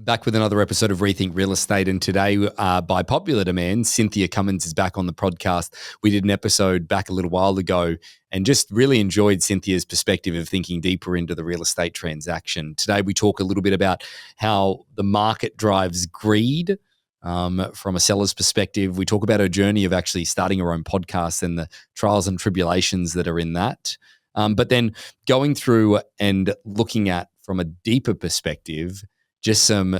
Back with another episode of Rethink Real Estate. And today, by popular demand, Cynthia Cummins is back on the podcast. We did an episode back a little while ago and just really enjoyed Cynthia's perspective of thinking deeper into the real estate transaction. Today, we talk a little bit about how the market drives greed from a seller's perspective. We talk about her journey of actually starting her own podcast and the trials and tribulations that are in that. But then going through and looking at, from a deeper perspective, just some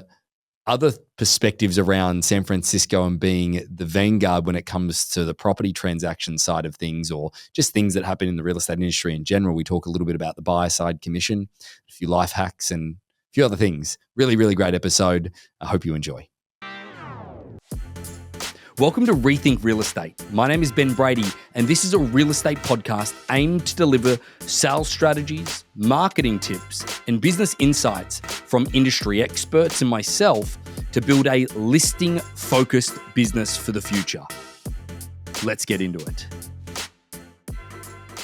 other perspectives around San Francisco and being the Vanguard when it comes to the property transaction side of things, or just things that happen in the real estate industry in general. We talk a little bit about the buyer side commission, a few life hacks, and a few other things. Really, really great episode. I hope you enjoy. Welcome to Rethink Real Estate. My name is Ben Brady, and this is a real estate podcast aimed to deliver sales strategies, marketing tips, and business insights from industry experts and myself to build a listing-focused business for the future. Let's get into it.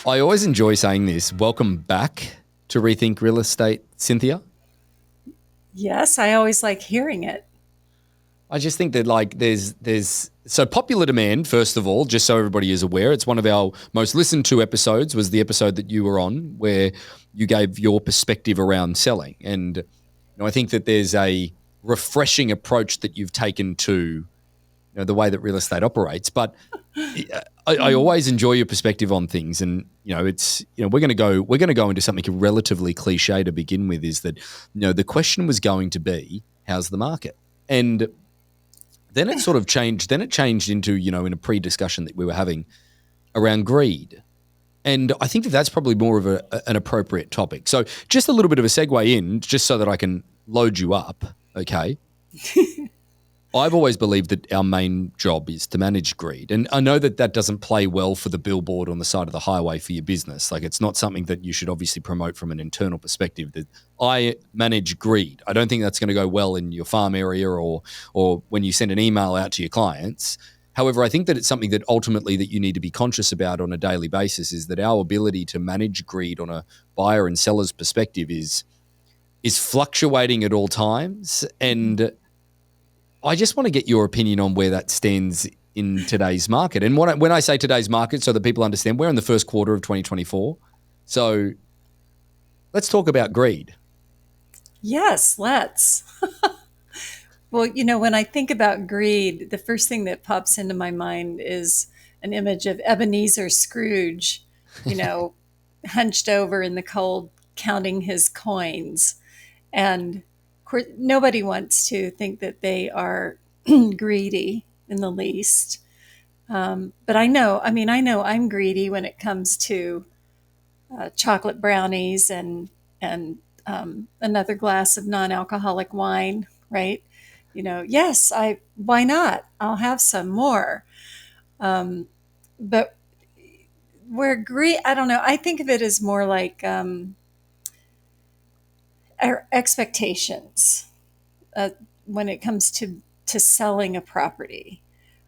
I always enjoy saying this. Welcome back to Rethink Real Estate, Cynthia. Yes, I always like hearing it. I just think that there's so popular demand, first of all, just so everybody is aware. It's one of our most listened to episodes, was the episode that you were on where you gave your perspective around selling. And I think that there's a refreshing approach that you've taken to the way that real estate operates. But I always enjoy your perspective on things. And it's we're going to go into something relatively cliche to begin with, is that the question was going to be, how's the market? And then it sort of changed. Then it changed into, in a pre-discussion that we were having around greed. And I think that that's probably more of an appropriate topic. So just a little bit of a segue in, just so that I can load you up, okay? I've always believed that our main job is to manage greed. And I know that that doesn't play well for the billboard on the side of the highway for your business. Like, it's not something that you should obviously promote from an internal perspective, that I manage greed. I don't think that's going to go well in your farm area or when you send an email out to your clients. However, I think that it's something that ultimately that you need to be conscious about on a daily basis, is that our ability to manage greed on a buyer and seller's perspective is fluctuating at all times. And I just want to get your opinion on where that stands in today's market. And when I say today's market, so that people understand, we're in the first quarter of 2024. So let's talk about greed. Yes, let's. Well, when I think about greed, the first thing that pops into my mind is an image of Ebenezer Scrooge, hunched over in the cold, counting his coins. And nobody wants to think that they are greedy in the least. But I know I'm greedy when it comes to chocolate brownies and another glass of non-alcoholic wine, right? Yes, why not? I'll have some more. But where greed, I don't know. I think of it as more like our expectations when it comes to selling a property.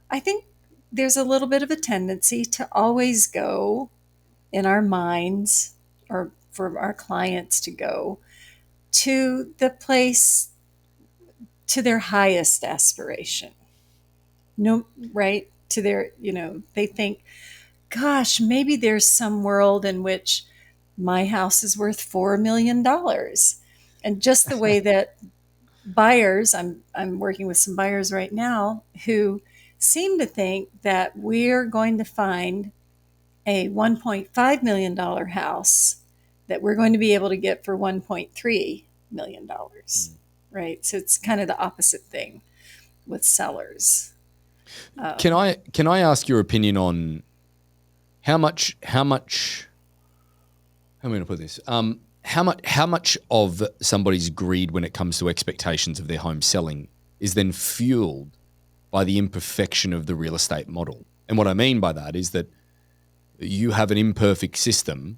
I think there's a little bit of a tendency to always go in our minds, or for our clients to go to the place, to their highest aspiration. No, right? To their, they think, gosh, maybe there's some world in which my house is worth $4 million. And just the way that buyers, I'm working with some buyers right now who seem to think that we're going to find a $1.5 million house that we're going to be able to get for $1.3 million, right? So it's kind of the opposite thing with sellers. Can I ask your opinion on how much I'm going to put this, how much of somebody's greed when it comes to expectations of their home selling is then fueled by the imperfection of the real estate model? And what I mean by that is that you have an imperfect system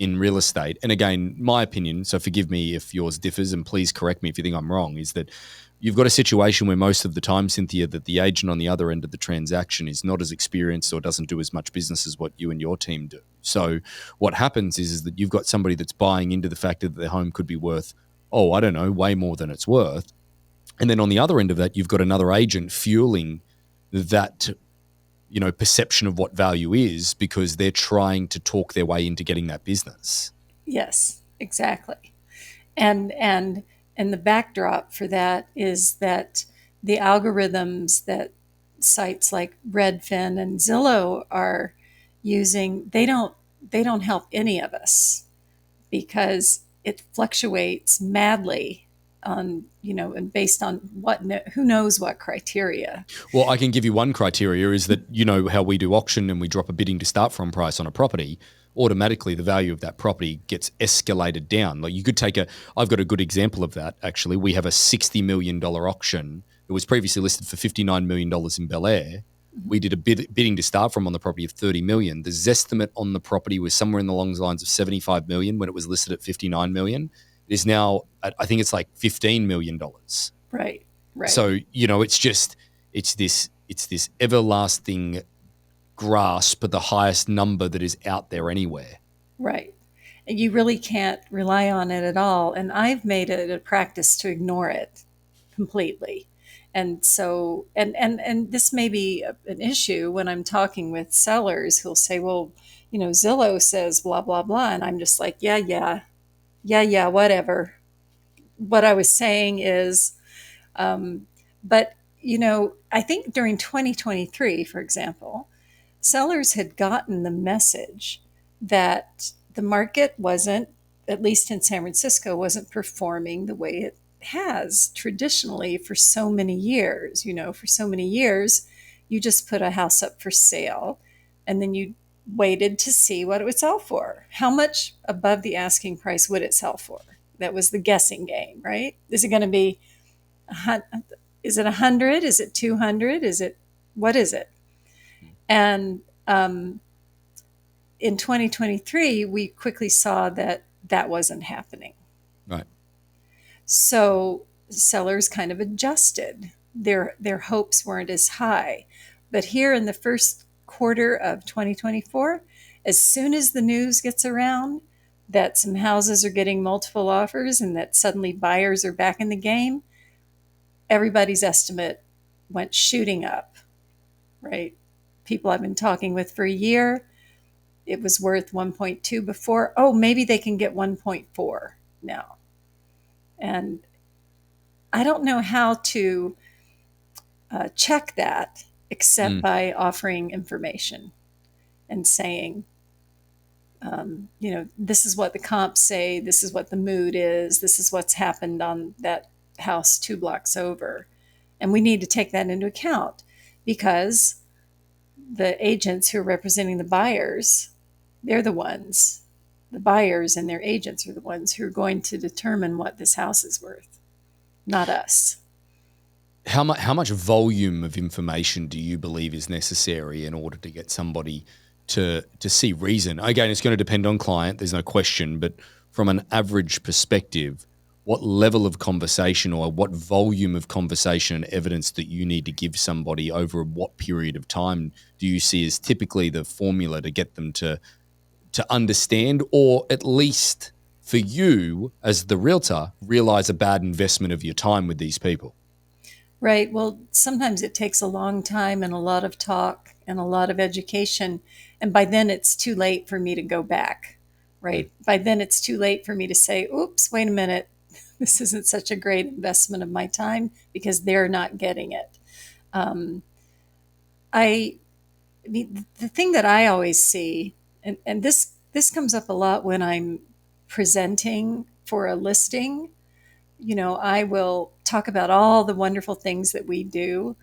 in real estate. And again, my opinion, so forgive me if yours differs, and please correct me if you think I'm wrong, is that you've got a situation where most of the time, Cynthia, that the agent on the other end of the transaction is not as experienced or doesn't do as much business as what you and your team do. So what happens is that you've got somebody that's buying into the fact that their home could be worth, I don't know, way more than it's worth. And then on the other end of that, you've got another agent fueling that, perception of what value is, because they're trying to talk their way into getting that business. Yes, exactly. And the backdrop for that is that the algorithms that sites like Redfin and Zillow are using, they don't help any of us, because it fluctuates madly on, and based on who knows what criteria. Well, I can give you one criteria is that, how we do auction and we drop a bidding to start from price on a property, automatically the value of that property gets escalated down. Like, you could I've got a good example of that, actually. We have a $60 million auction. It was previously listed for $59 million in Bel Air. We did a bidding to start from on the property of $30 million. The zestimate on the property was somewhere in the long lines of $75 million when it was listed at $59 million. It is now, I think it's like $15 million. Right. So, it's this everlasting grasp of the highest number that is out there anywhere. Right. And you really can't rely on it at all. And I've made it a practice to ignore it completely. And so, and this may be an issue when I'm talking with sellers who'll say, well, Zillow says blah, blah, blah. And I'm just like, yeah, whatever. What I was saying is, but, I think during 2023, for example, sellers had gotten the message that the market wasn't, at least in San Francisco, wasn't performing the way it has traditionally for so many years. For so many years, you just put a house up for sale and then you waited to see what it would sell for. How much above the asking price would it sell for? That was the guessing game, right? Is it going to be, is it 100? Is it 200? What is it? And in 2023, we quickly saw that wasn't happening. Right. So sellers kind of adjusted. Their hopes weren't as high. But here in the first quarter of 2024, as soon as the news gets around that some houses are getting multiple offers and that suddenly buyers are back in the game, everybody's estimate went shooting up, right? People I've been talking with for a year, it was worth 1.2 before. Oh, maybe they can get 1.4 now. And I don't know how to check that except by offering information and saying, this is what the comps say, this is what the mood is, this is what's happened on that house 2 blocks over. And we need to take that into account, because the agents who are representing the buyers, the buyers and their agents are the ones who are going to determine what this house is worth, not us. How much volume of information do you believe is necessary in order to get somebody to see reason? Again, it's going to depend on client, there's no question, but from an average perspective, what level of conversation or what volume of conversation and evidence that you need to give somebody over what period of time do you see as typically the formula to get them to understand, or at least for you as the realtor, realize a bad investment of your time with these people? Right. Well, sometimes it takes a long time and a lot of talk and a lot of education. And by then it's too late for me to go back, right? By then it's too late for me to say, oops, wait a minute. This isn't such a great investment of my time, because they're not getting it. I mean, the thing that I always see, and this comes up a lot when I'm presenting for a listing, I will talk about all the wonderful things that we do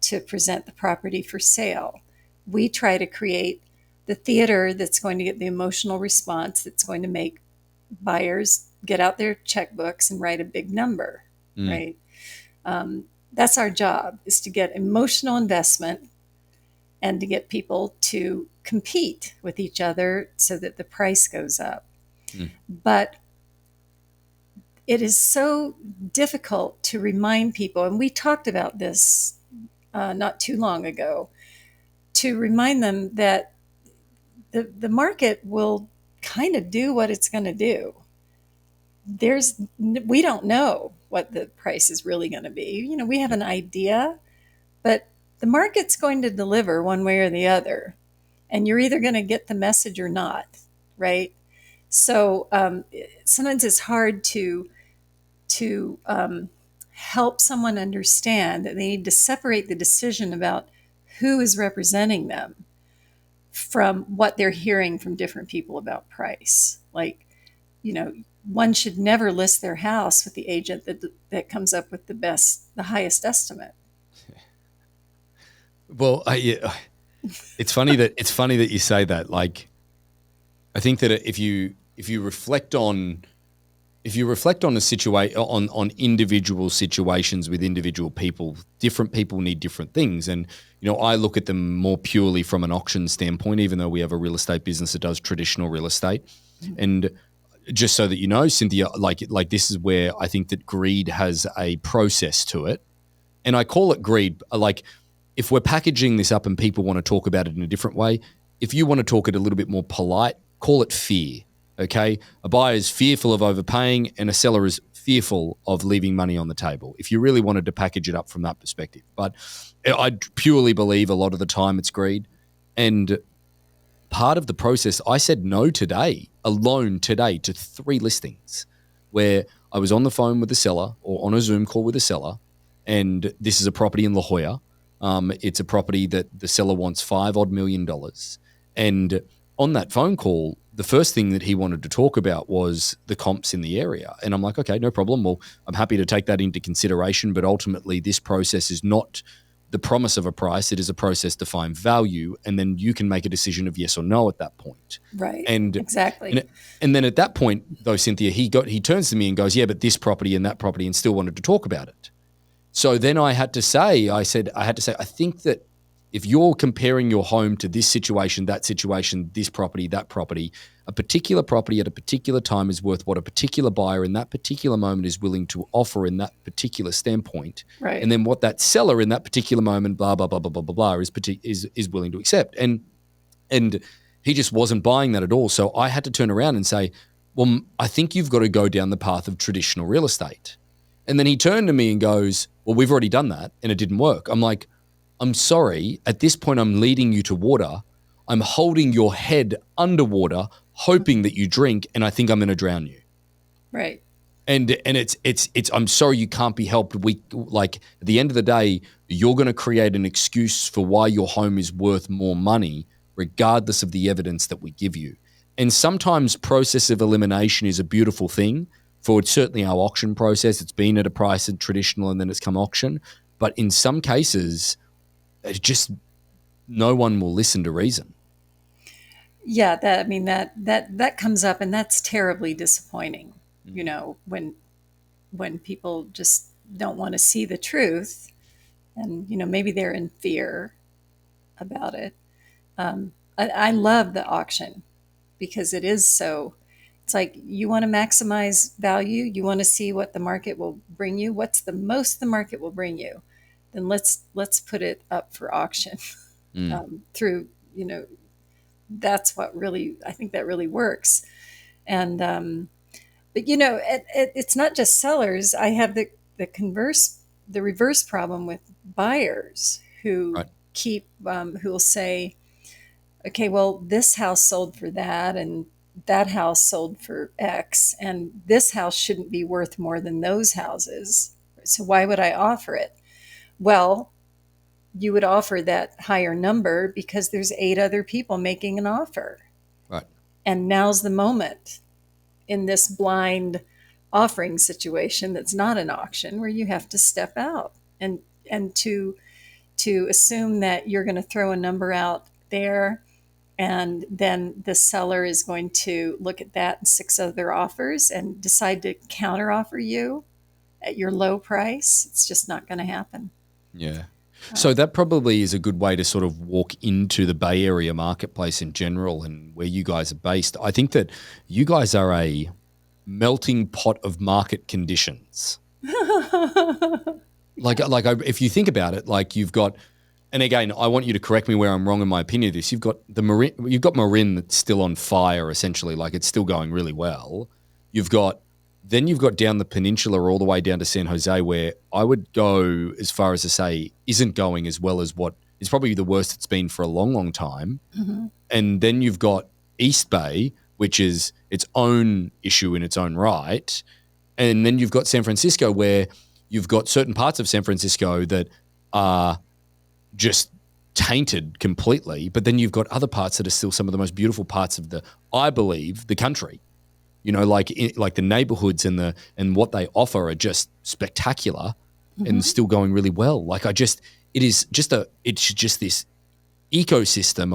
to present the property for sale. We try to create the theater that's going to get the emotional response that's going to make buyers get out their checkbooks and write a big number, right? That's our job, is to get emotional investment and to get people to compete with each other so that the price goes up. But it is so difficult to remind people, and we talked about this not too long ago, to remind them that the market will kind of do what it's going to do. We don't know what the price is really going to be. We have an idea, but the market's going to deliver one way or the other, and you're either going to get the message or not, right? So sometimes it's hard to help someone understand that they need to separate the decision about who is representing them from what they're hearing from different people about price. Like, one should never list their house with the agent that comes up with the highest estimate. Well, it's funny that you say that. Like, I think that if you reflect on a situation on individual situations with individual people, different people need different things. And, I look at them more purely from an auction standpoint, even though we have a real estate business that does traditional real estate. Mm-hmm. And just so that you know, Cynthia, like this is where I think that greed has a process to it. And I call it greed. Like, if we're packaging this up and people want to talk about it in a different way, if you want to talk it a little bit more polite, call it fear. Okay, a buyer is fearful of overpaying and a seller is fearful of leaving money on the table, if you really wanted to package it up from that perspective. But I purely believe a lot of the time it's greed. And part of the process, I said no alone today, to 3 listings where I was on the phone with the seller or on a Zoom call with the seller, and this is a property in La Jolla. It's a property that the seller wants $5 million. And on that phone call, the first thing that he wanted to talk about was the comps in the area. And I'm like, okay, no problem. Well, I'm happy to take that into consideration, but ultimately this process is not the promise of a price. It is a process to find value, and then you can make a decision of yes or no at that point. Right. And exactly. And then at that point, though, Cynthia, he turns to me and goes, yeah, but this property and that property, and still wanted to talk about it. So then I had to say, I think that if you're comparing your home to this situation, this property, that property, a particular property at a particular time is worth what a particular buyer in that particular moment is willing to offer in that particular standpoint. Right. And then what that seller in that particular moment, blah, blah, blah, blah, blah, blah, blah, is willing to accept. And he just wasn't buying that at all. So I had to turn around and say, well, I think you've got to go down the path of traditional real estate. And then he turned to me and goes, well, we've already done that and it didn't work. I'm like, I'm sorry, at this point I'm leading you to water. I'm holding your head underwater, hoping that you drink, and I think I'm going to drown you. Right. And it's I'm sorry, you can't be helped. At the end of the day, you're going to create an excuse for why your home is worth more money, regardless of the evidence that we give you. And sometimes process of elimination is a beautiful thing. For certainly our auction process, it's been at a price in traditional and then it's come auction. But in some cases, it's just no one will listen to reason. Yeah, that comes up, and that's terribly disappointing. When people just don't want to see the truth, and maybe they're in fear about it. I love the auction because it is so. It's like, you want to maximize value. You want to see what the market will bring you. What's the most the market will bring you? Then let's put it up for auction through, that's what really, I think that really works. And, but it's not just sellers. I have the reverse problem with buyers who Right. who will say, okay, well, this house sold for that, and that house sold for X, and this house shouldn't be worth more than those houses. So why would I offer it? Well, you would offer that higher number because there's 8 other people making an offer. Right. And now's the moment in this blind offering situation that's not an auction, where you have to step out and to assume that you're going to throw a number out there, and then the seller is going to look at that and 6 other offers and decide to counter offer you at your low price. It's just not going to happen. Yeah. So that probably is a good way to sort of walk into the Bay Area marketplace in general and where you guys are based. I think that you guys are a melting pot of market conditions. If you think about it, like you've got, and again, I want you to correct me where I'm wrong in my opinion of this. You've got Marin that's still on fire, essentially, like it's still going really well. You've got Then you've got down the peninsula all the way down to San Jose, where I would go as far as to say isn't going as well as what is probably the worst it's been for a long, long time. Mm-hmm. And then you've got East Bay, which is its own issue in its own right. And then you've got San Francisco, where you've got certain parts of San Francisco that are just tainted completely. But then you've got other parts that are still some of the most beautiful parts of I believe, the country. You know, like the neighborhoods and what they offer are just spectacular and still going really well. Like it's just this ecosystem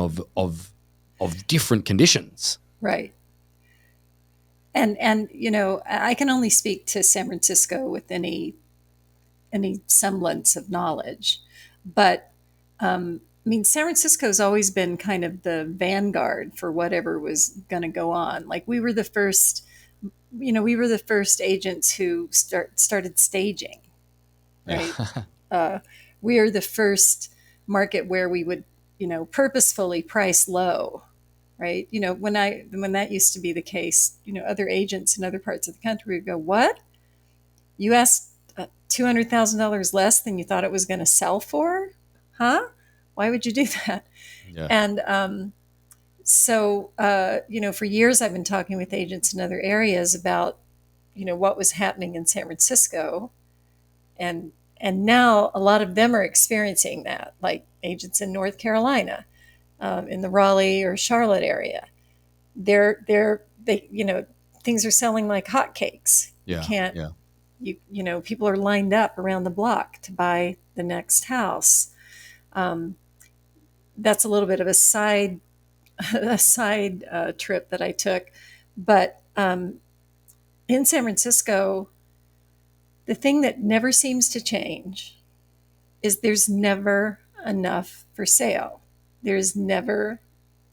of different conditions. Right. And you know, I can only speak to San Francisco with any semblance of knowledge, but I mean, San Francisco's always been kind of the vanguard for whatever was going to go on. Like we were the first, you know, we were the first agents who started staging, right? Yeah. We are the first market where we would, you know, purposefully price low, right? You know, when that used to be the case, you know, other agents in other parts of the country would go, "What? You asked $200,000 less than you thought it was going to sell for? Huh? Why would you do that?" Yeah. And so, you know, for years I've been talking with agents in other areas about, you know, what was happening in San Francisco, and now a lot of them are experiencing that, like agents in North Carolina, in the Raleigh or Charlotte area. They you know, things are selling like hotcakes. Yeah. You can't. Yeah. You know, people are lined up around the block to buy the next house. That's a little bit of a side trip that I took, but in San Francisco, the thing that never seems to change is there's never enough for sale. There's never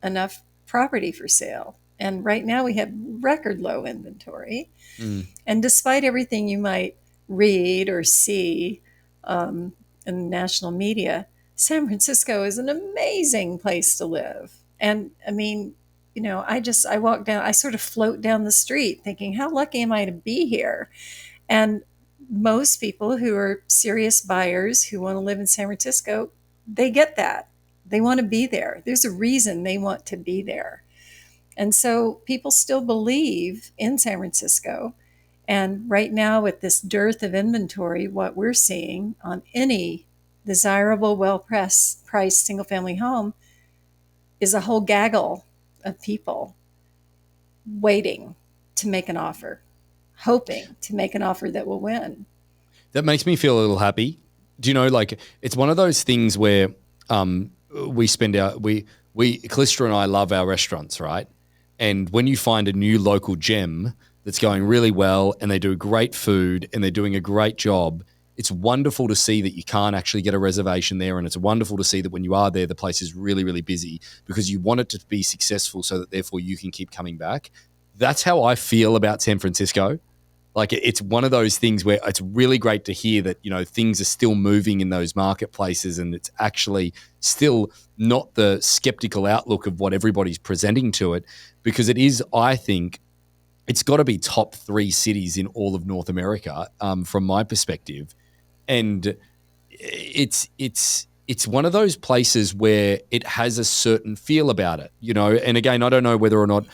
enough property for sale. And right now we have record low inventory. Mm. And despite everything you might read or see in the national media, San Francisco is an amazing place to live. And I mean, you know, I walk down, I sort of float down the street thinking, how lucky am I to be here? And most people who are serious buyers who want to live in San Francisco, they get that. They want to be there. There's a reason they want to be there. And so people still believe in San Francisco. And right now, with this dearth of inventory, what we're seeing on any desirable, well-priced single-family home is a whole gaggle of people waiting to make an offer, hoping to make an offer that will win. That makes me feel a little happy. Do you know, like it's one of those things where we spend Calista and I love our restaurants, right? And when you find a new local gem that's going really well and they do great food and they're doing a great job, it's wonderful to see that you can't actually get a reservation there. And it's wonderful to see that when you are there, the place is really, really busy because you want it to be successful so that therefore you can keep coming back. That's how I feel about San Francisco. Like it's one of those things where it's really great to hear that, you know, things are still moving in those marketplaces and it's actually still not the skeptical outlook of what everybody's presenting to it, because it is, I think, it's got to be top 3 cities in all of North America from my perspective. And it's one of those places where it has a certain feel about it, you know, and again, I don't know whether or not,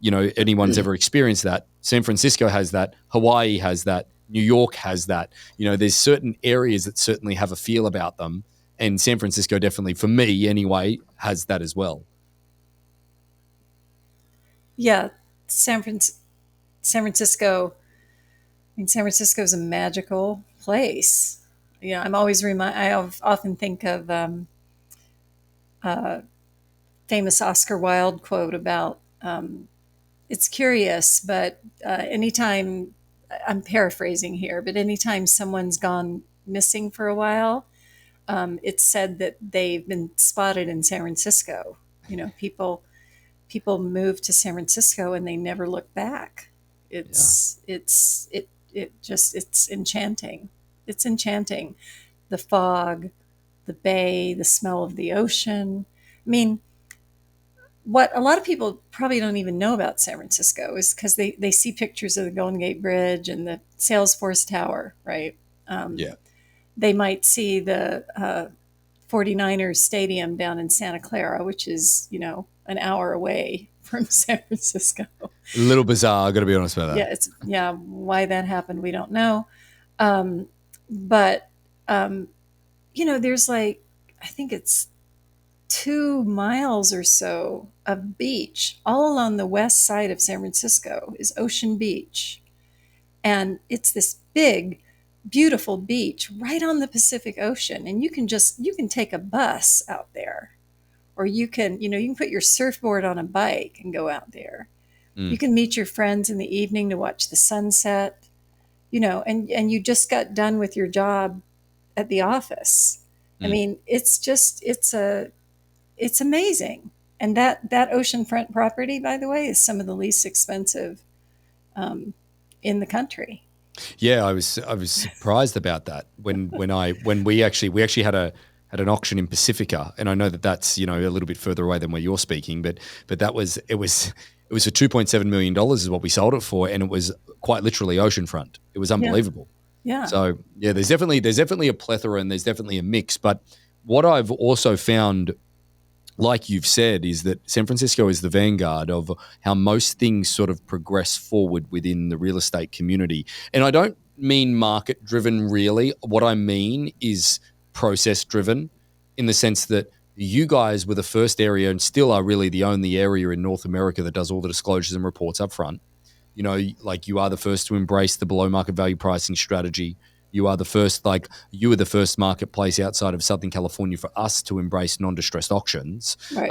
you know, anyone's ever experienced that. San Francisco has that. Hawaii has that. New York has that. You know, there's certain areas that certainly have a feel about them. And San Francisco definitely, for me anyway, has that as well. Yeah, San Francisco. I mean, San Francisco is a magical place. You know, I often think of famous Oscar Wilde quote about it's curious, but anytime, I'm paraphrasing here, but anytime someone's gone missing for a while, it's said that they've been spotted in San Francisco. You know, people move to San Francisco and they never look back. It's enchanting. It's enchanting. The fog, the bay, the smell of the ocean. I mean, what a lot of people probably don't even know about San Francisco is because they see pictures of the Golden Gate Bridge and the Salesforce Tower, right? Yeah. They might see the 49ers Stadium down in Santa Clara, which is, an hour away from San Francisco. A little bizarre. I got to be honest about that. Yeah, why that happened, we don't know. Um, but, um, there's like, I think it's 2 miles or so of beach all along the west side of San Francisco is Ocean Beach. And it's this big, beautiful beach right on the Pacific Ocean. And you can take a bus out there, or you can put your surfboard on a bike and go out there. You Mm, can meet your friends in the evening to watch the sunset, and you just got done with your job at the office. I mm. mean, it's amazing. And that oceanfront property, by the way, is some of the least expensive um, in the country. Yeah, I was surprised about that when we actually had an auction in Pacifica, and I know that that's a little bit further away than where you're speaking, but it was for $2.7 million is what we sold it for, and it was quite literally oceanfront. It was Yeah, unbelievable. yeah, So yeah, there's definitely a plethora and there's definitely a mix. But what I've also found, like you've said, is that San Francisco is the vanguard of how most things sort of progress forward within the real estate community. And I don't mean market driven, really. What I mean is process driven, in the sense that you guys were the first area and still are really the only area in North America that does all the disclosures and reports up front. Like you are the first to embrace the below market value pricing strategy. You were the first marketplace outside of Southern California for us to embrace non-distressed auctions. right.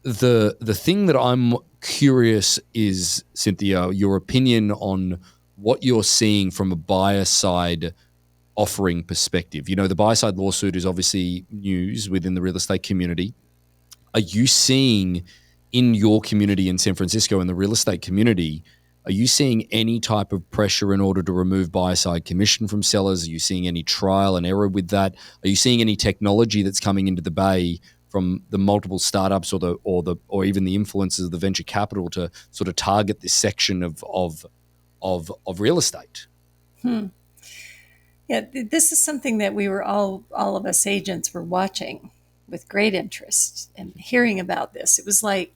The thing that I'm curious is, Cynthia, your opinion on what you're seeing from a buyer side offering perspective. The buyer side lawsuit is obviously news within the real estate community. Are you seeing in your community in San Francisco, in the real estate community, are you seeing any type of pressure in order to remove buyer side commission from sellers? Are you seeing any trial and error with that? Are you seeing any technology that's coming into the bay from the multiple startups or even the influences of the venture capital to sort of target this section of real estate? Hmm. Yeah, this is something that we were all of us agents were watching with great interest and hearing about this. It was like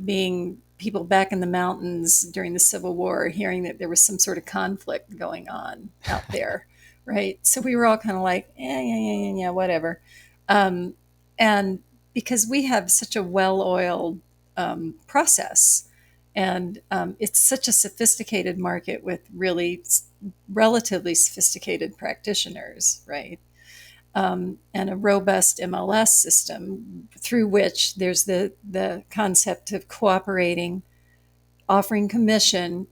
being people back in the mountains during the Civil War, hearing that there was some sort of conflict going on out there, right? So we were all kind of like, yeah, whatever. Um, and because we have such a well-oiled process, and it's such a sophisticated market with really relatively sophisticated practitioners, right? And a robust MLS system through which there's the concept of cooperating, offering commission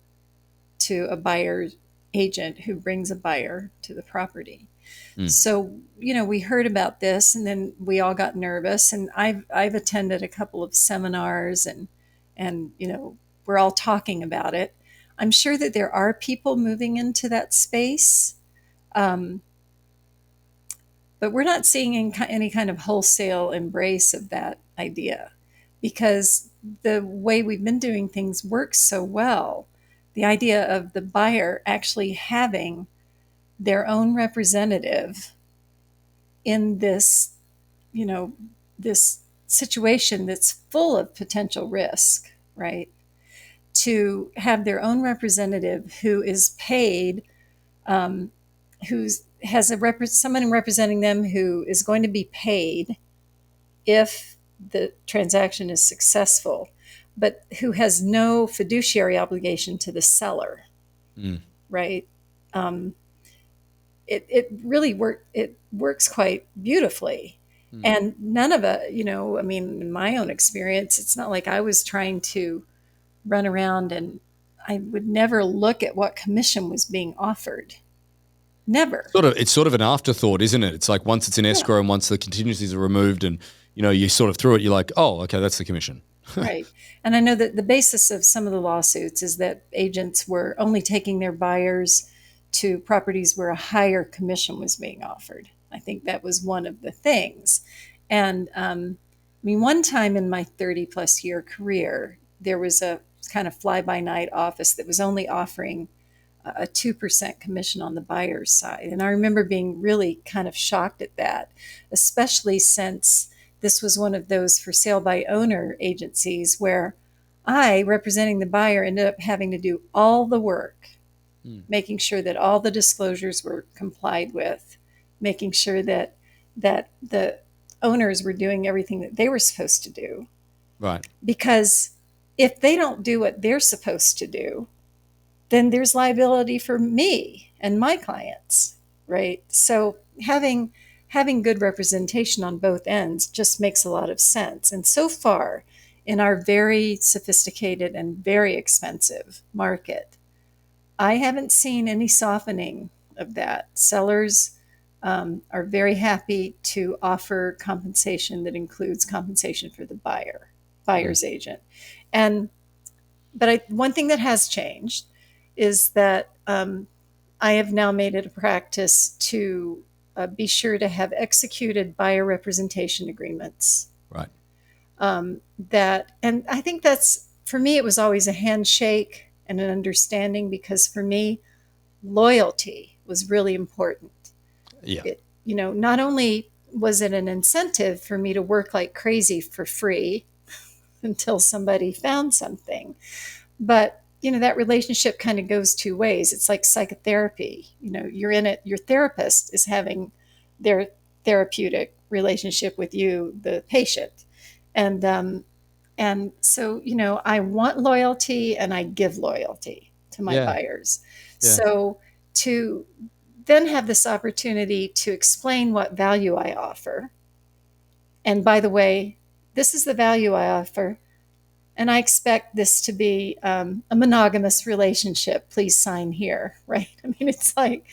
to a buyer agent who brings a buyer to the property. Mm. So, we heard about this and then we all got nervous, and I've attended a couple of seminars, and we're all talking about it. I'm sure that there are people moving into that space. Um, but we're not seeing any kind of wholesale embrace of that idea because the way we've been doing things works so well. The idea of the buyer actually having their own representative in you know, this situation that's full of potential risk, right? To have their own representative who is paid, um, who's has someone representing them who is going to be paid if the transaction is successful, but who has no fiduciary obligation to the seller, Mm. right? Um, it really works quite beautifully. Mm. And none of it, I mean, in my own experience, it's not like I was trying to run around, and I would never look at what commission was being offered. Never. It's sort of an afterthought, isn't it? It's like once it's in Yeah. escrow and once the contingencies are removed and you sort of through it, you're like, oh, okay, that's the commission. Right. And I know that the basis of some of the lawsuits is that agents were only taking their buyers to properties where a higher commission was being offered. I think that was one of the things. And mean, one time in my 30 plus year career, there was a kind of fly by night office that was only offering a 2% commission on the buyer's side. And I remember being really kind of shocked at that, especially since this was one of those for sale by owner agencies where I, representing the buyer, ended up having to do all the work, making sure that all the disclosures were complied with, making sure that the owners were doing everything that they were supposed to do. Right. Because if they don't do what they're supposed to do, then there's liability for me and my clients, right? So having good representation on both ends just makes a lot of sense. And so far, in our very sophisticated and very expensive market, I haven't seen any softening of that. Sellers are very happy to offer compensation that includes compensation for the buyer's agent. But one thing that has changed is that I have now made it a practice to be sure to have executed buyer representation agreements. Right. And I think that's, for me, it was always a handshake and an understanding, because for me, loyalty was really important. Yeah. Not only was it an incentive for me to work like crazy for free until somebody found something, but that relationship kind of goes two ways. It's like psychotherapy. You're in it. Your therapist is having their therapeutic relationship with you, the patient, and so I want loyalty and I give loyalty to my buyers. Yeah. So to then have this opportunity to explain what value I offer, and by the way, this is the value I offer, and I expect this to be a monogamous relationship. Please sign here, right? I mean, it's like,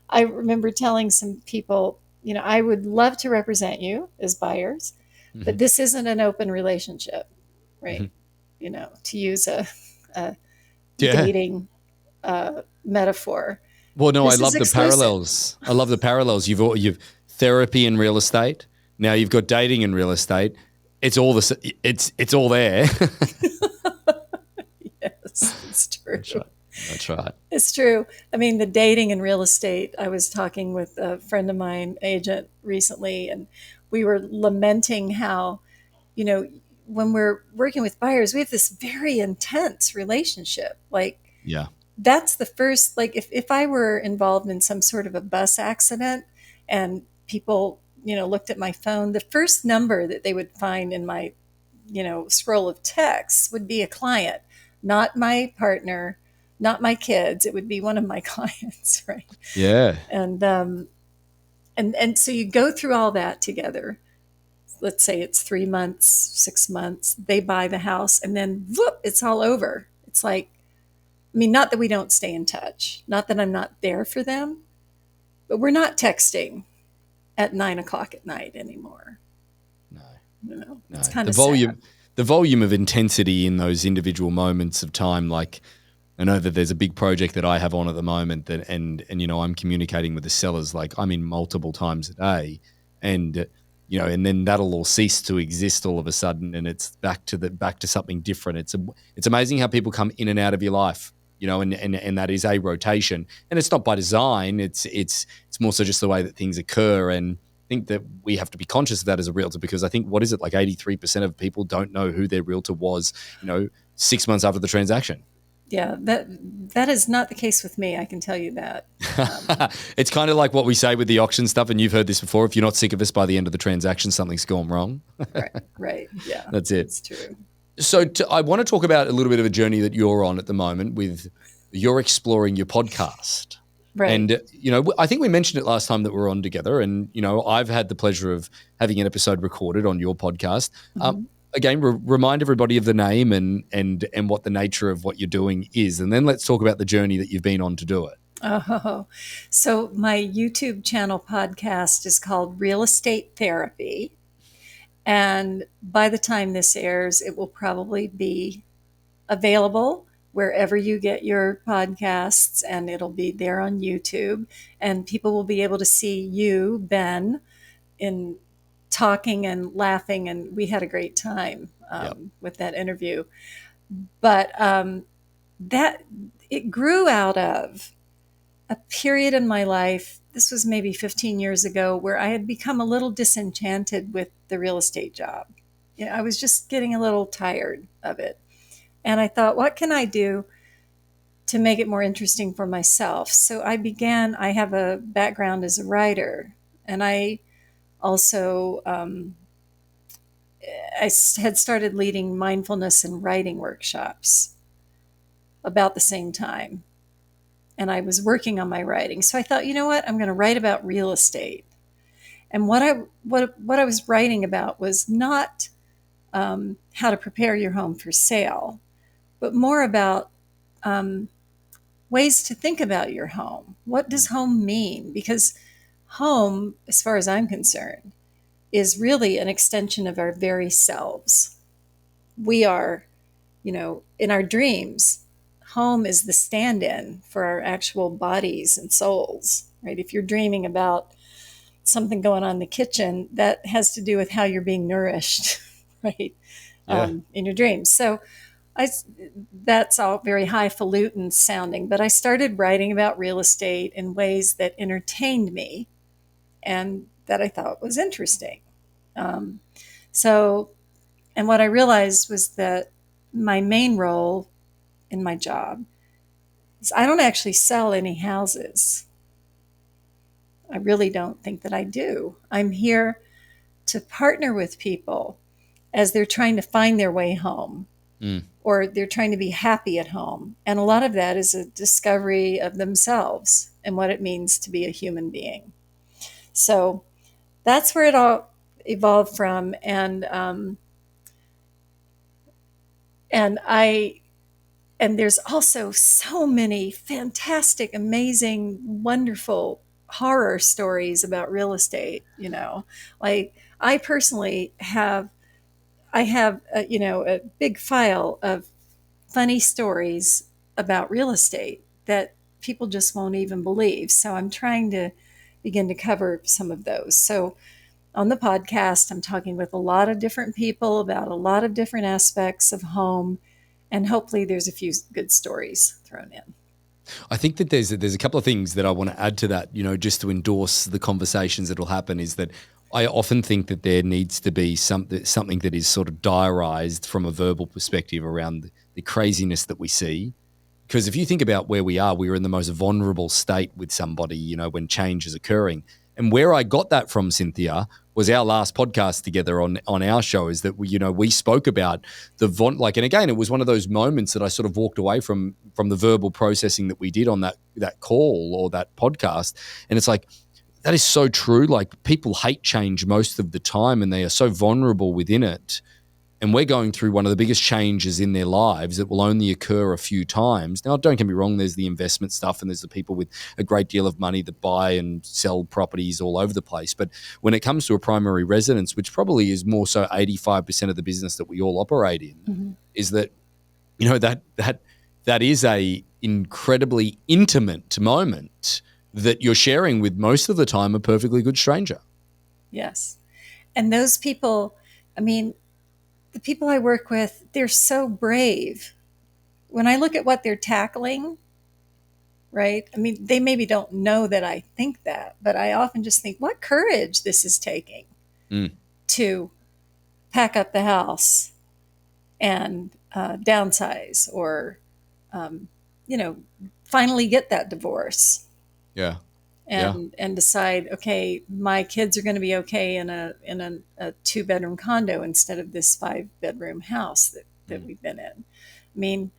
I remember telling some people, I would love to represent you as buyers, but this isn't an open relationship, right? To use a dating metaphor. Well, no, I This is love the exclusive. parallels. I love the parallels. You've therapy in real estate. Now you've got dating in real estate. It's all it's all there. Yes, it's true. That's right. It's true. I mean, the dating in real estate, I was talking with a friend of mine, agent, recently, and we were lamenting how, when we're working with buyers, we have this very intense relationship. Like, Yeah. that's the first, like, if I were involved in some sort of a bus accident and people, looked at my phone, the first number that they would find in my, scroll of texts would be a client, not my partner, not my kids. It would be one of my clients, right? Yeah. And so you go through all that together. Let's say it's 3 months, 6 months, they buy the house, and then whoop, it's all over. It's like, I mean, not that we don't stay in touch, not that I'm not there for them, but we're not texting at 9 o'clock at night anymore. No. It's kind of the volume of intensity in those individual moments of time. Like, I know that there's a big project that I have on at the moment that, and I'm communicating with the sellers, like I'm in multiple times a day, and and then that'll all cease to exist all of a sudden, and it's back to something different. It's amazing how people come in and out of your life, and that is a rotation, and it's not by design. It's more so just the way that things occur, and I think that we have to be conscious of that as a realtor, because I think, what is it, like 83% of people don't know who their realtor was, 6 months after the transaction. Yeah, that is not the case with me. I can tell you that. It's kind of like what we say with the auction stuff, and you've heard this before. If you're not sick of us by the end of the transaction, something's gone wrong. Right. Yeah, that's it. It's true. So I want to talk about a little bit of a journey that you're on at the moment with you're exploring your podcast. Right. And, I think we mentioned it last time that we were on together, and, I've had the pleasure of having an episode recorded on your podcast. Again, remind everybody of the name and what the nature of what you're doing is. And then let's talk about the journey that you've been on to do it. Oh, so my YouTube channel podcast is called Real Estate Therapy. And by the time this airs, it will probably be available wherever you get your podcasts, and it'll be there on YouTube. And people will be able to see you, Ben, in talking and laughing, and we had a great time Yep. with that interview. But that it grew out of a period in my life. This was maybe 15 years ago, where I had become a little disenchanted with the real estate job. I was just getting a little tired of it. And I thought, what can I do to make it more interesting for myself? So I have a background as a writer, and I also, had started leading mindfulness and writing workshops about the same time. And I was working on my writing. So I thought, you know what? I'm going to write about real estate. And what I was writing about was not how to prepare your home for sale, but more about ways to think about your home. What does home mean? Because home, as far as I'm concerned, is really an extension of our very selves. We are, in our dreams, home is the stand-in for our actual bodies and souls, right? If you're dreaming about something going on in the kitchen, that has to do with how you're being nourished, right? Yeah. In your dreams. So that's all very highfalutin sounding, but I started writing about real estate in ways that entertained me and that I thought was interesting. Um, so, and what I realized was that my main role in my job is I don't actually sell any houses. I really don't think that I do. I'm here to partner with people as they're trying to find their way home, or they're trying to be happy at home. And a lot of that is a discovery of themselves and what it means to be a human being. So that's where it all evolved from. And there's also so many fantastic, amazing, wonderful horror stories about real estate. Like I personally have a big file of funny stories about real estate that people just won't even believe. So I'm trying to begin to cover some of those. So on the podcast, I'm talking with a lot of different people about a lot of different aspects of home, and hopefully there's a few good stories thrown in. I think that there's a couple of things that I want to add to that, just to endorse the conversations that will happen, is that I often think that there needs to be something that is sort of diarized from a verbal perspective around the craziness that we see. Because if you think about where we are in the most vulnerable state with somebody, when change is occurring. And where I got that from, Cynthia, was our last podcast together on our show, is that we spoke about and again, it was one of those moments that I sort of walked away from the verbal processing that we did on that call or that podcast. And it's like, that is so true. Like, people hate change most of the time, and they are so vulnerable within it. And we're going through one of the biggest changes in their lives that will only occur a few times. Now, don't get me wrong, there's the investment stuff and there's the people with a great deal of money that buy and sell properties all over the place. But when it comes to a primary residence, which probably is more so 85% of the business that we all operate in, is that, that is a incredibly intimate moment that you're sharing with, most of the time, a perfectly good stranger. Yes. And those people, the people I work with, they're so brave. When I look at what they're tackling, right? They maybe don't know that I think that, but I often just think what courage this is taking to pack up the house and downsize, or, finally get that divorce. Yeah. And decide, okay, my kids are going to be okay in a 2-bedroom condo instead of this 5-bedroom house that we've been in.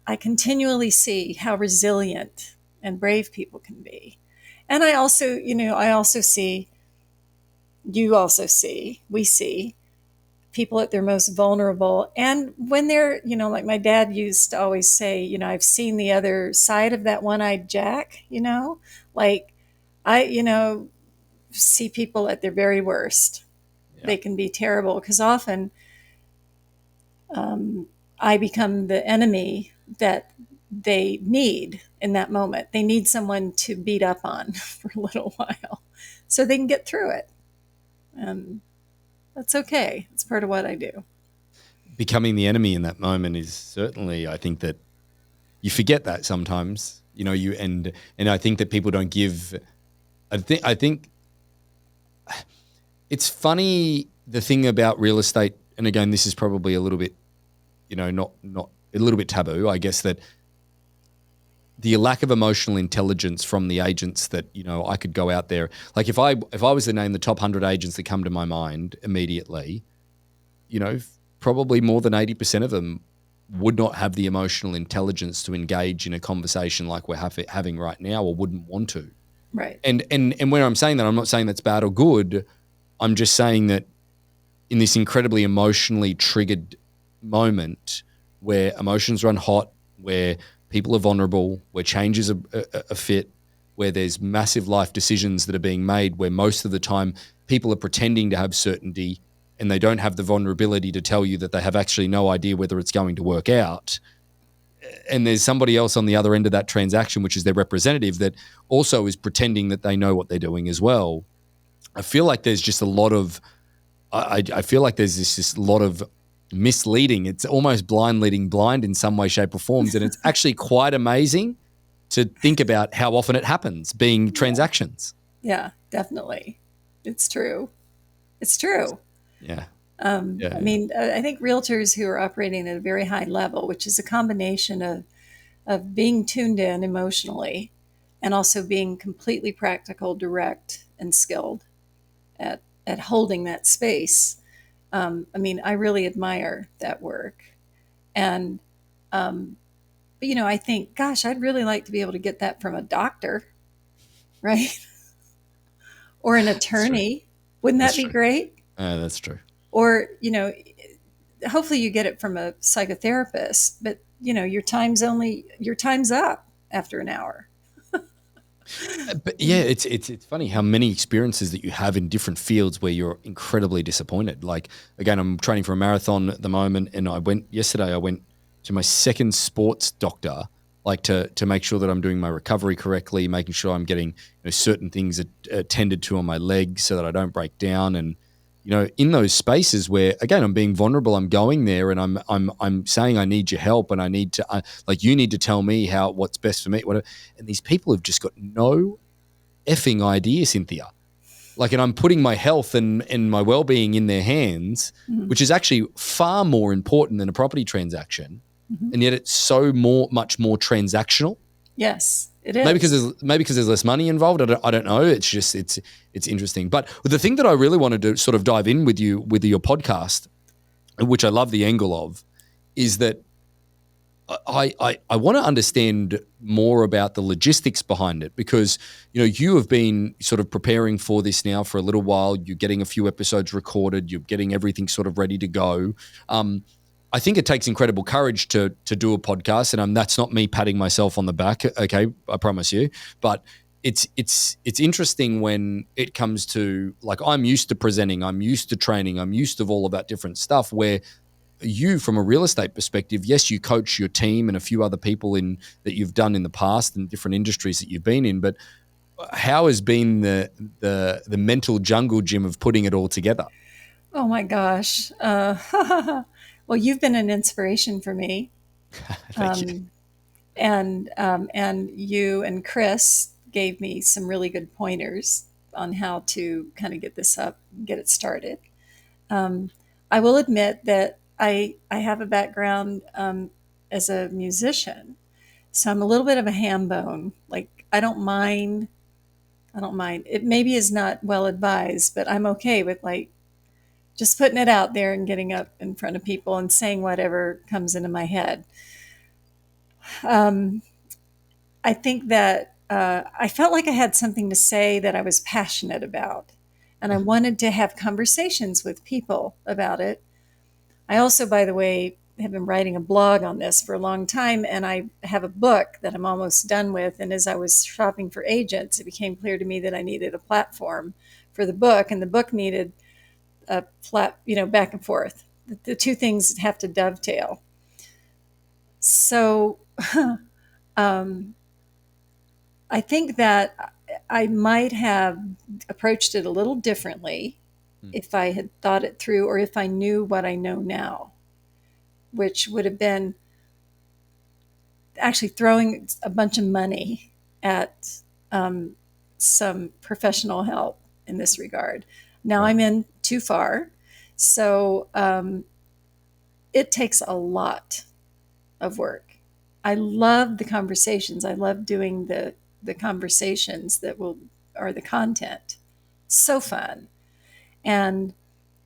I continually see how resilient and brave people can be. And I also see, we see people at their most vulnerable. And when they're, like my dad used to always say, I've seen the other side of that one-eyed Jack, like I see people at their very worst. Yeah. They can be terrible because often I become the enemy that they need in that moment. They need someone to beat up on for a little while. so they can get through it. And that's okay. It's part of what I do. Becoming the enemy in that moment is certainly, I think that you forget that sometimes, and I think that people don't give, I think it's funny, the thing about real estate, and again, this is probably a little bit, not a little bit taboo, I guess, that the lack of emotional intelligence from the agents that, I could go out there. Like if I was to name the top 100 agents that come to my mind immediately, probably more than 80% of them would not have the emotional intelligence to engage in a conversation like we're having right now, or wouldn't want to. Right. And when I'm saying that, I'm not saying that's bad or good. I'm just saying that in this incredibly emotionally triggered moment where emotions run hot, where people are vulnerable, where change is a fit, where there's massive life decisions that are being made, where most of the time people are pretending to have certainty and they don't have the vulnerability to tell you that they have actually no idea whether it's going to work out. And there's somebody else on the other end of that transaction, which is their representative, that also is pretending that they know what they're doing as well. I feel like there's just a lot of, I feel like there's this lot of misleading. It's almost blind leading blind in some way, shape or forms. And it's actually quite amazing to think about how often it happens, being transactions. Yeah, definitely. It's true. It's true. Yeah. I mean, I think realtors who are operating at a very high level, which is a combination of being tuned in emotionally and also being completely practical, direct, and skilled at holding that space. I mean, I really admire that work. And, but, I think, gosh, I'd really like to be able to get that from a doctor, right? Or an attorney. Wouldn't that be great? That's true. Or, hopefully you get it from a psychotherapist, but your time's up after an hour. But yeah, it's funny how many experiences that you have in different fields where you're incredibly disappointed. Like, again, I'm training for a marathon at the moment, and I went to my second sports doctor, like to make sure that I'm doing my recovery correctly, making sure I'm getting certain things attended to on my legs so that I don't break down. And in those spaces where, again, I'm being vulnerable, I'm going there and I'm saying I need your help, and I need to you need to tell me what's best for me, whatever. And these people have just got no effing idea, Cynthia. And I'm putting my health and my well-being in their hands, which is actually far more important than a property transaction, and yet it's so much more transactional. Yes, it is. Maybe because there's less money involved. I don't know. It's just it's interesting. But the thing that I really wanted to sort of dive in with your podcast, which I love the angle of, is that I want to understand more about the logistics behind it, because you have been sort of preparing for this now for a little while. You're getting a few episodes recorded. You're getting everything sort of ready to go. I think it takes incredible courage to do a podcast, and that's not me patting myself on the back. Okay, I promise you. But it's interesting when it comes to, like, I'm used to presenting, I'm used to training, I'm used to all of that different stuff. Where you, from a real estate perspective, yes, you coach your team and a few other people that you've done in the past and different industries that you've been in, but how has been the mental jungle gym of putting it all together? Oh my gosh. Well, you've been an inspiration for me. Thank you. And you and Chris gave me some really good pointers on how to kind of get this up, get it started. I will admit that I have a background as a musician, so I'm a little bit of a ham bone. Like, I don't mind. It maybe is not well advised, but I'm okay with, like, just putting it out there and getting up in front of people and saying whatever comes into my head. I think that I felt like I had something to say that I was passionate about, and I wanted to have conversations with people about it. I also, by the way, have been writing a blog on this for a long time, and I have a book that I'm almost done with. And as I was shopping for agents, it became clear to me that I needed a platform for the book, and the book needed a back and forth. The two things have to dovetail. So I think that I might have approached it a little differently if I had thought it through, or if I knew what I know now, which would have been actually throwing a bunch of money at some professional help in this regard. Now Right. I'm in too far. So it takes a lot of work. I love the conversations. I love doing the conversations that will, or the content. So fun. And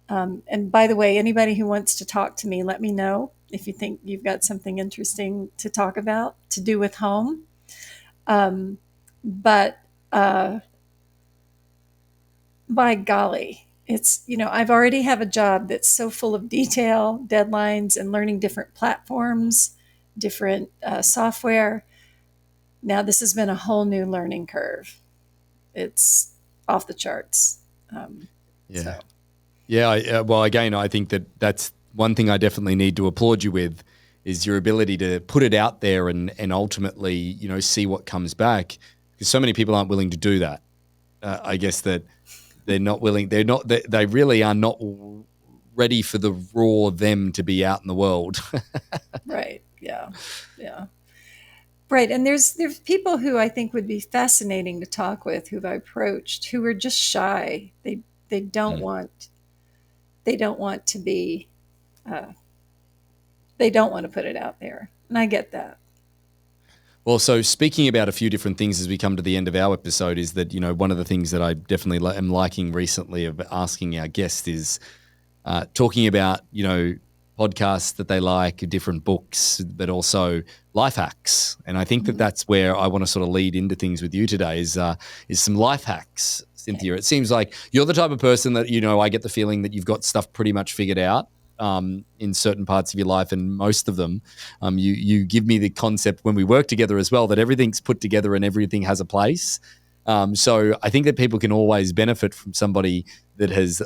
by the way, anybody who wants to talk to me, let me know if you think you've got something interesting to talk about to do with home. But by golly, it's, I've already have a job that's so full of detail, deadlines, and learning different platforms, different software. Now this has been a whole new learning curve. It's off the charts. Yeah. So Yeah. Well, again, I think that's one thing I definitely need to applaud you with is your ability to put it out there and ultimately, see what comes back. Because so many people aren't willing to do that. I guess that they're not willing. They really are not ready for the raw them to be out in the world. right, yeah, yeah. Right, and there's people who I think would be fascinating to talk with, who I've approached, who are just shy. They don't Mm. want they don't want to be uh, they don't want to put it out there, and I get that. Well, so speaking about a few different things as we come to the end of our episode is that, one of the things that I definitely am liking recently of asking our guests is talking about, podcasts that they like, different books, but also life hacks. And I think that Mhm. that's where I want to sort of lead into things with you today is some life hacks, Okay. Cynthia. It seems like you're the type of person that, I get the feeling that you've got stuff pretty much figured out in certain parts of your life, and most of them, you give me the concept when we work together as well that everything's put together and everything has a place. So I think that people can always benefit from somebody that has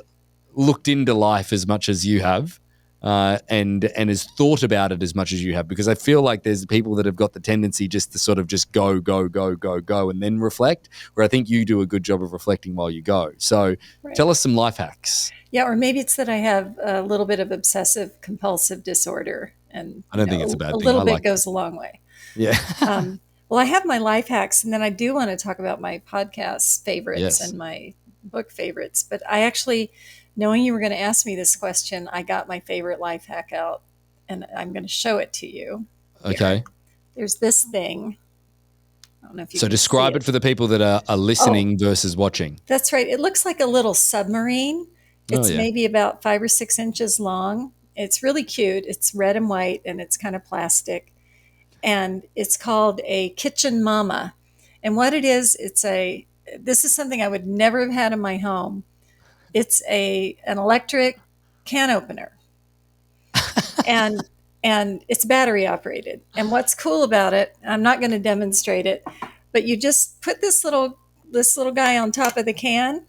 looked into life as much as you have, and has thought about it as much as you have, because I feel like there's people that have got the tendency just to sort of just go, go, go, go, go, and then reflect, where I think you do a good job of reflecting while you go. So Right. tell us some life hacks. Yeah, or maybe it's that I have a little bit of obsessive compulsive disorder, and I don't think it's a a bad thing. little I bit like that. goes a long way. Yeah. Well, I have my life hacks, and then I do want to talk about my podcast favorites Yes. and my book favorites. But I actually, knowing you were going to ask me this question, I got my favorite life hack out, and I'm going to show it to you here. Okay. There's this thing. I don't know if you So can see describe it. it for the people that are Oh, listening versus watching. that's right. It looks like a little submarine. Oh, It's yeah. maybe about 5 or 6 inches long. It's really cute. It's red and white, and it's kind of plastic. And it's called a kitchen mama. And what it is, this is something I would never have had in my home. It's an electric can opener, and it's battery operated. And what's cool about it, I'm not going to demonstrate it, but you just put this little guy on top of the can.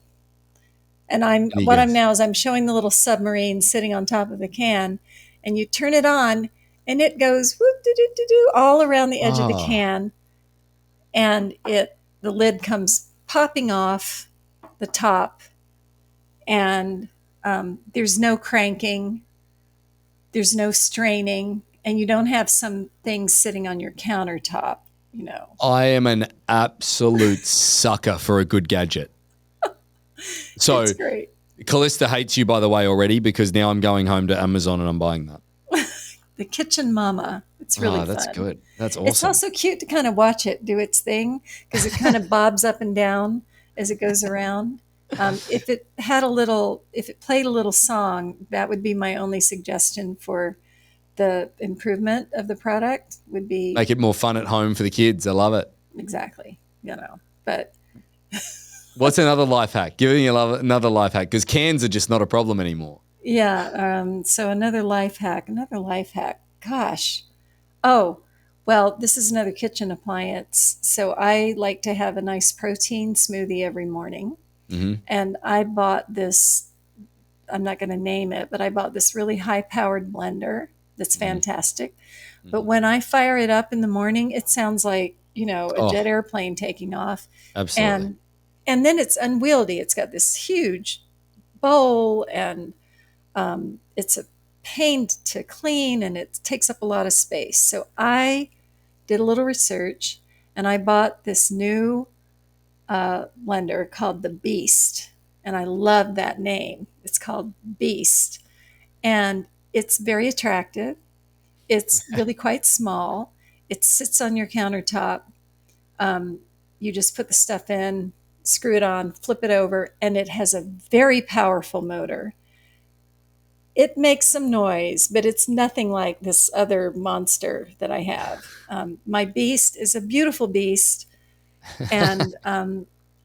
And Any what I'm guess? now is I'm showing the little submarine sitting on top of the can, and you turn it on, and it goes whoop doo doo doo doo all around the edge of the Oh, can, and the lid comes popping off the top, and there's no cranking, there's no straining, and you don't have some things sitting on your countertop. You know, I am an absolute sucker for a good gadget. it's So great. Callista hates you, by the way, already, because now I'm going home to Amazon and I'm buying that. The kitchen mama. It's really Oh, that's fun. good. That's It's awesome. also cute to kind of watch it do its thing because it kind of bobs up and down as it goes around. If it played a little song, that would be my only suggestion for the improvement of the product. Would be Make it more fun at home for the kids. I love it. exactly, But What's another life hack? Give me another life hack, because cans are just not a problem anymore. yeah. So another life hack. Another life hack. Gosh. Oh, well, this is another kitchen appliance. So I like to have a nice protein smoothie every morning. Hmm. And I bought this, I'm not going to name it, but I bought this really high powered blender that's Hmm. fantastic. But Hmm. when I fire it up in the morning, it sounds like, a jet Oh, airplane taking off. absolutely. And And then it's unwieldy. It's got this huge bowl, and it's a pain to clean, and it takes up a lot of space. So I did a little research, and I bought this new blender called the Beast. And I love that name. It's called Beast. And it's very attractive. It's really quite small. It sits on your countertop. Um, you just put the stuff in, screw it on, flip it over, and it has a very powerful motor. It makes some noise, but it's nothing like this other monster that I have. My Beast is a beautiful beast, and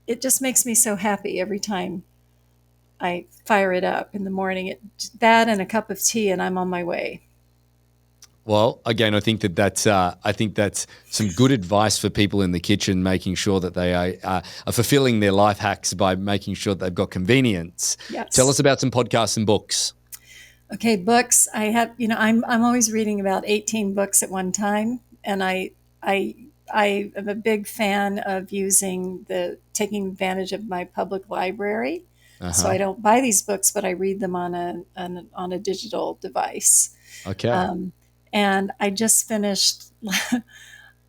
it just makes me so happy every time I fire it up in the morning. That and a cup of tea, and I'm on my way. Well, again, I think that's some good advice for people in the kitchen, making sure that they are fulfilling their life hacks by making sure that they've got convenience. Yes. Tell us about some podcasts and books. Okay, books. I have, I'm always reading about 18 books at one time, and I am a big fan of taking advantage of my public library. So I don't buy these books, but I read them on a digital device. Okay. And I just finished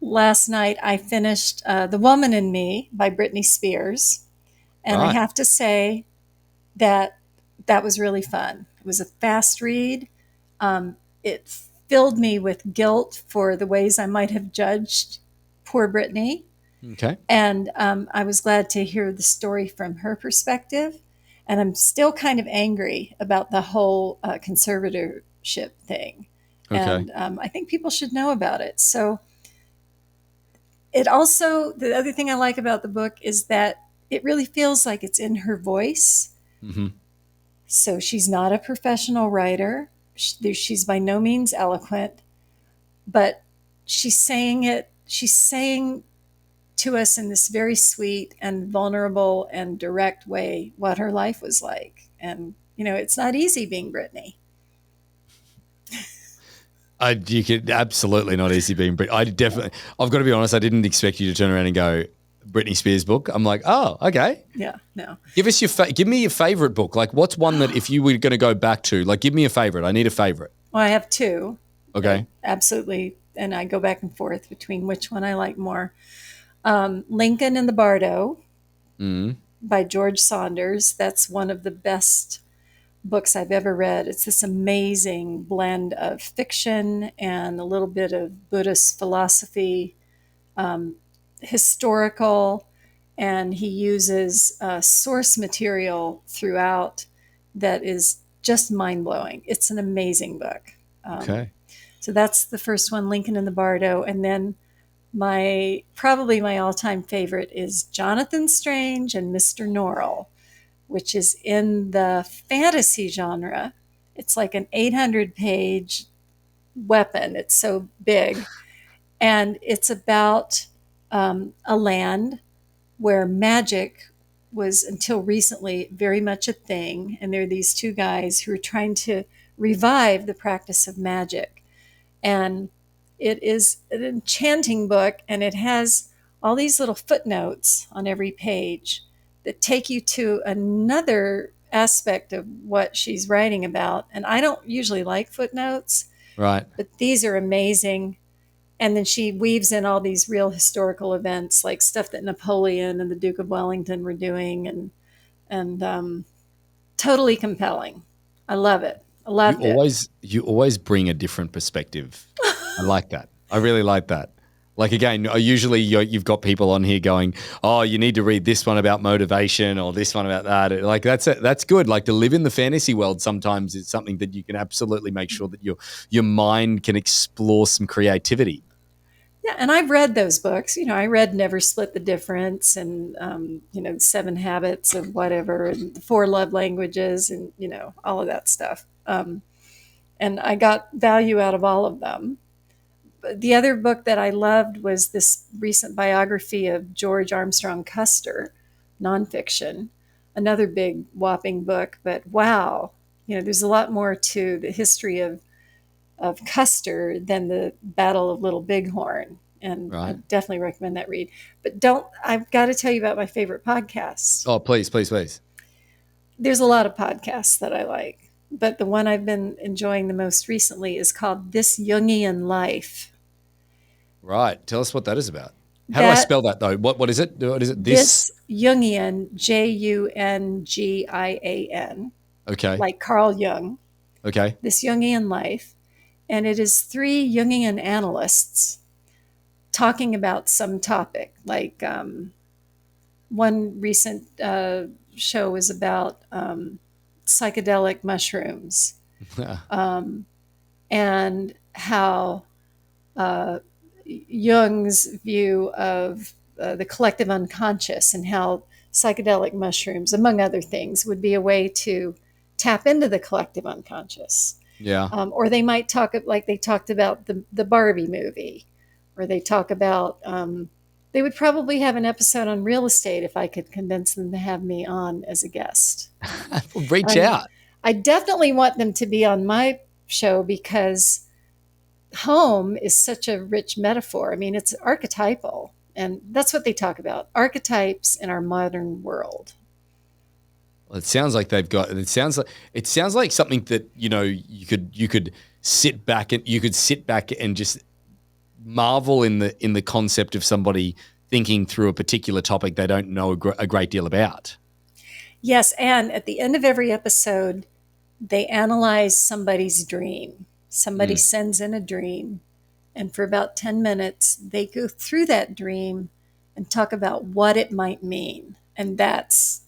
last night. I finished "The Woman in Me" by Britney Spears, and I Right. have to say that was really fun. It was a fast read. It filled me with guilt for the ways I might have judged poor Britney. Okay. And I was glad to hear the story from her perspective. And I'm still kind of angry about the whole conservatorship thing. Okay. And I think people should know about it. So the other thing I like about the book is that it really feels like it's in her voice. Mm-hmm. So she's not a professional writer. She's by no means eloquent, but she's saying to us in this very sweet and vulnerable and direct way what her life was like. And, it's not easy being Britney. You could absolutely not easy being Britney. I've got to be honest, I didn't expect you to turn around and go, Britney Spears book. I'm like, oh, okay. Yeah, no. Give me your favorite book. Like, what's one that if you were going to go back to, like, give me a favorite. I need a favorite. Well, I have two. Okay. Absolutely. And I go back and forth between which one I like more. Lincoln and the Bardo by George Saunders. That's one of the best books I've ever read. It's this amazing blend of fiction and a little bit of Buddhist philosophy, historical, and he uses source material throughout that is just mind-blowing. It's an amazing book. Okay. So that's the first one, Lincoln and the Bardo. And then probably my all-time favorite is Jonathan Strange and Mr. Norrell, which is in the fantasy genre. It's like an 800-page weapon. It's so big. And it's about a land where magic was until recently very much a thing. And there are these two guys who are trying to revive the practice of magic. And it is an enchanting book, and it has all these little footnotes on every page that take you to another aspect of what she's writing about. And I don't usually like footnotes, Right. but these are amazing. And then she weaves in all these real historical events, like stuff that Napoleon and the Duke of Wellington were doing, and totally compelling. I love it. I loved it. You always bring a different perspective. I like that. I really like that. Like, again, usually you've got people on here going, oh, you need to read this one about motivation or this one about that. Like, that's good. Like, to live in the fantasy world sometimes is something that you can absolutely make sure that your mind can explore some creativity. Yeah, and I've read those books. I read Never Split the Difference, and 7 Habits of whatever, and the 4 Love Languages, and all of that stuff. And I got value out of all of them. But the other book that I loved was this recent biography of George Armstrong Custer, nonfiction. Another big whopping book, but wow, there's a lot more to the history of Custer than the Battle of Little Bighorn. And I Right. definitely recommend that read. But I've got to tell you about my favorite podcast. Oh, please, please, please. There's a lot of podcasts that I like, but the one I've been enjoying the most recently is called This Jungian Life. Right. Tell us what that is about. How do I That spell that though? What is it? What is it? This. This Jungian, Jungian, Okay. like Carl Jung, Okay. This Jungian Life. And it is three Jungian analysts talking about some topic. Like one recent show was about psychedelic mushrooms, and how Jung's view of the collective unconscious, and how psychedelic mushrooms, among other things, would be a way to tap into the collective unconscious. Yeah. Or they might talk, like they talked about the Barbie movie, or they talk about, they would probably have an episode on real estate if I could convince them to have me on as a guest. Reach out. I definitely want them to be on my show because home is such a rich metaphor. I mean, it's archetypal, and that's what they talk about, archetypes in our modern world. Well, it sounds like they've got. It sounds like something that you could sit back and just marvel in the concept of somebody thinking through a particular topic they don't know a great deal about. Yes, and at the end of every episode, they analyze somebody's dream. Somebody sends in a dream, and for about 10 minutes, they go through that dream and talk about what it might mean. And that's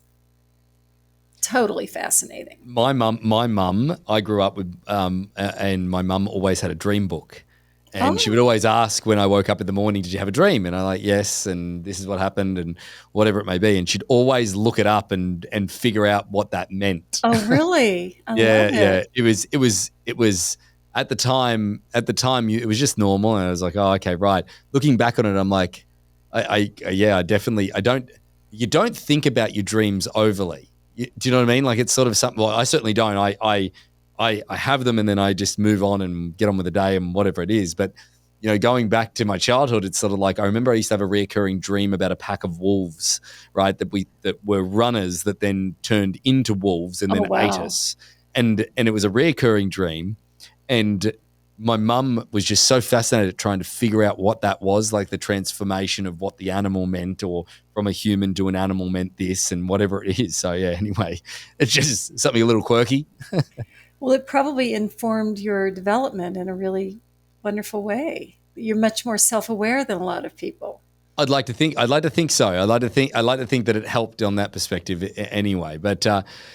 totally fascinating. My mum, I grew up with, and my mum always had a dream book. And she would always ask when I woke up in the morning, did you have a dream? And I'm like, yes, and this is what happened and whatever it may be. And she'd always look it up and figure out what that meant. Oh, really? I love it. Yeah. It was at the time, it was just normal. And I was like, oh, okay, right. Looking back on it, I'm like, you don't think about your dreams overly. Do you know what I mean? Like, it's sort of something, well, I certainly don't. I have them and then I just move on and get on with the day and whatever it is. But, going back to my childhood, it's sort of like, I remember I used to have a recurring dream about a pack of wolves, right? That were runners that then turned into wolves and then ate us. And it was a recurring dream. And my mum was just so fascinated trying to figure out what that was, like the transformation of what the animal meant, or from a human to an animal meant this and whatever it is. So yeah, anyway, it's just something a little quirky. Well, it probably informed your development in a really wonderful way. You're much more self-aware than a lot of people. I'd like to think so. I'd like to think that it helped on that perspective anyway. But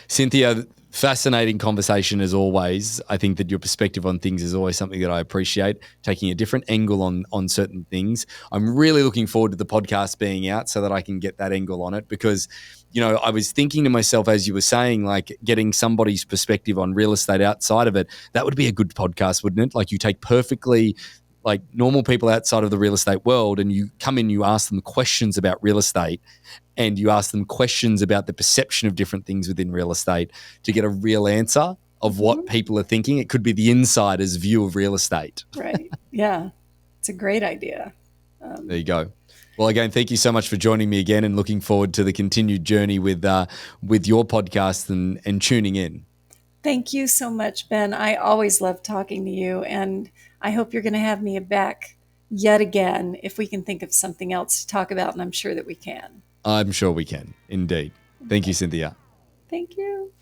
Cynthia, fascinating conversation as always. I think that your perspective on things is always something that I appreciate, taking a different angle on certain things. I'm really looking forward to the podcast being out so that I can get that angle on it, because I was thinking to myself, as you were saying, like getting somebody's perspective on real estate outside of it, that would be a good podcast, wouldn't it? Like, you take perfectly like normal people outside of the real estate world and you come in, you ask them questions about real estate, and you ask them questions about the perception of different things within real estate to get a real answer of what people are thinking. It could be the insider's view of real estate. Right. Yeah. It's a great idea. There you go. Well, again, thank you so much for joining me again, and looking forward to the continued journey with your podcast and tuning in. Thank you so much, Ben. I always love talking to you, and I hope you're going to have me back yet again if we can think of something else to talk about, and I'm sure that we can. I'm sure we can, indeed. Thank you, Cynthia. Thank you.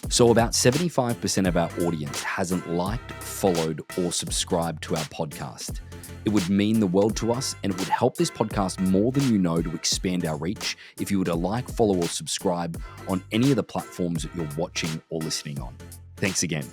So about 75% of our audience hasn't liked, followed, or subscribed to our podcast. It would mean the world to us, and it would help this podcast more than you know to expand our reach if you were to like, follow, or subscribe on any of the platforms that you're watching or listening on. Thanks again.